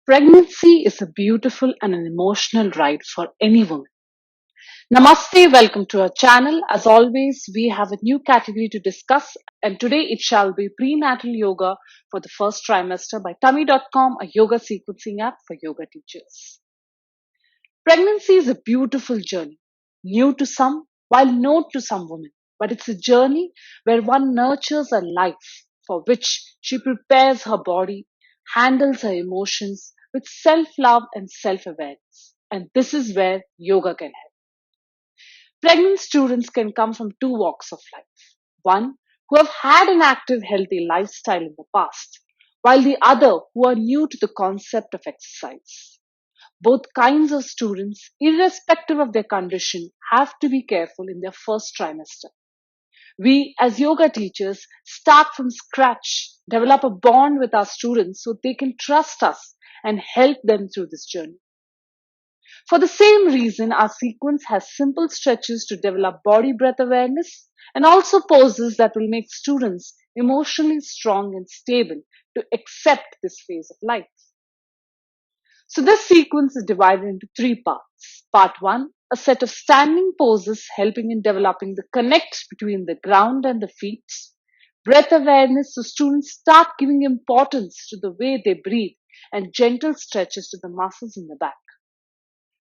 Pregnancy is a beautiful and an emotional ride for any woman. Namaste, welcome to our channel. As always, we have a new category to discuss, and today it shall be prenatal yoga for the first trimester by Tummee.com, a yoga sequencing app for yoga teachers. Pregnancy is a beautiful journey, new to some, while known to some women, but it's a journey where one nurtures a life for which she prepares her body, handles her emotions with self love and self awareness. And this is where yoga can help. Pregnant students can come from two walks of life. One, who have had an active, healthy lifestyle in the past, while the other, who are new to the concept of exercise. Both kinds of students, irrespective of their condition, have to be careful in their first trimester. We, as yoga teachers, start from scratch, develop a bond with our students so they can trust us and help them through this journey. For the same reason, our sequence has simple stretches to develop body breath awareness and also poses that will make students emotionally strong and stable to accept this phase of life. So this sequence is divided into three parts. Part 1, a set of standing poses helping in developing the connect between the ground and the feet. Breath awareness, so students start giving importance to the way they breathe, and gentle stretches to the muscles in the back.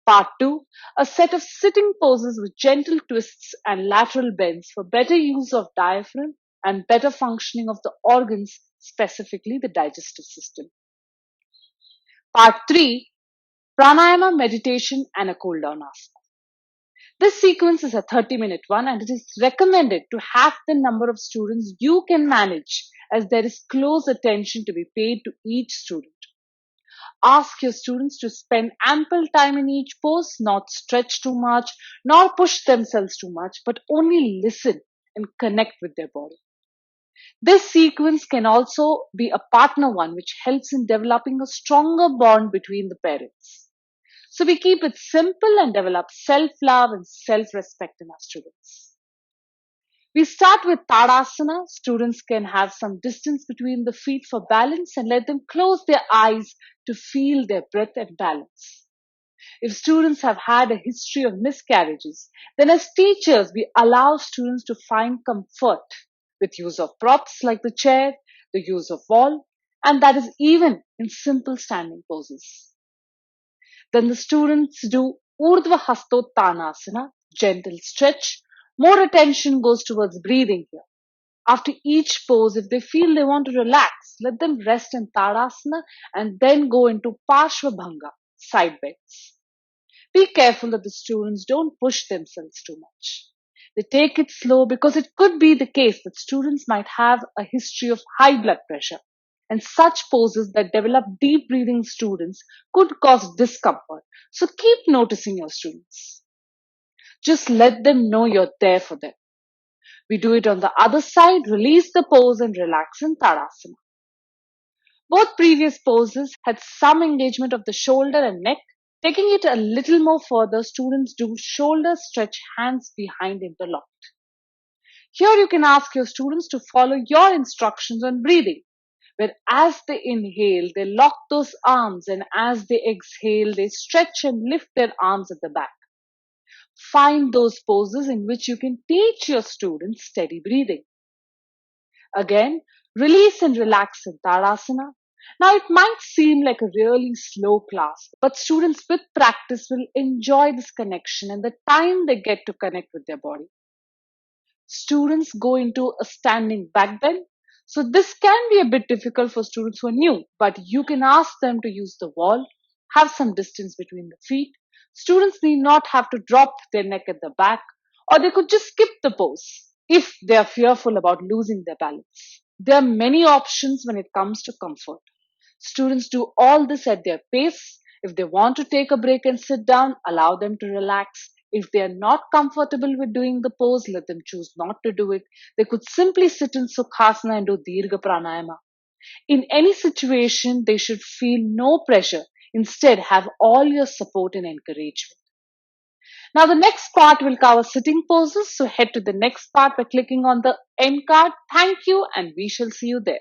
Part 2, a set of sitting poses with gentle twists and lateral bends for better use of diaphragm and better functioning of the organs, specifically the digestive system. Part 3, pranayama, meditation, and a cool down asana. This sequence is a 30-minute one, and it is recommended to have the number of students you can manage, as there is close attention to be paid to each student. Ask your students to spend ample time in each pose, not stretch too much, nor push themselves too much, but only listen and connect with their body. This sequence can also be a partner one, which helps in developing a stronger bond between the parents. So we keep it simple and develop self-love and self-respect in our students. We start with Tadasana. Students can have some distance between the feet for balance and let them close their eyes to feel their breath and balance. If students have had a history of miscarriages, then as teachers, we allow students to find comfort with use of props like the chair, the use of wall, and that is even in simple standing poses. Then the students do Urdhva Hastottanasana, gentle stretch. More attention goes towards breathing here. After each pose, if they feel they want to relax, let them rest in Tadasana and then go into Parshvabhanga, side bends. Be careful that the students don't push themselves too much. They take it slow because it could be the case that students might have a history of high blood pressure, and such poses that develop deep breathing students could cause discomfort. So keep noticing your students. Just let them know you're there for them. We do it on the other side, release the pose and relax in Tadasana. Both previous poses had some engagement of the shoulder and neck. Taking it a little more further, students do shoulder stretch, hands behind interlocked. Here you can ask your students to follow your instructions on breathing, where as they inhale, they lock those arms, and as they exhale, they stretch and lift their arms at the back. Find those poses in which you can teach your students steady breathing. Again, release and relax in Tadasana. Now, it might seem like a really slow class, but students with practice will enjoy this connection and the time they get to connect with their body. Students go into a standing back bend. So this can be a bit difficult for students who are new, but you can ask them to use the wall, have some distance between the feet. Students need not have to drop their neck at the back, or they could just skip the pose if they are fearful about losing their balance. There are many options when it comes to comfort. Students do all this at their pace. If they want to take a break and sit down, allow them to relax. If they are not comfortable with doing the pose, let them choose not to do it. They could simply sit in Sukhasana and do Dirgha Pranayama. In any situation, they should feel no pressure. Instead, have all your support and encouragement. Now, the next part will cover sitting poses. So head to the next part by clicking on the end card. Thank you, and we shall see you there.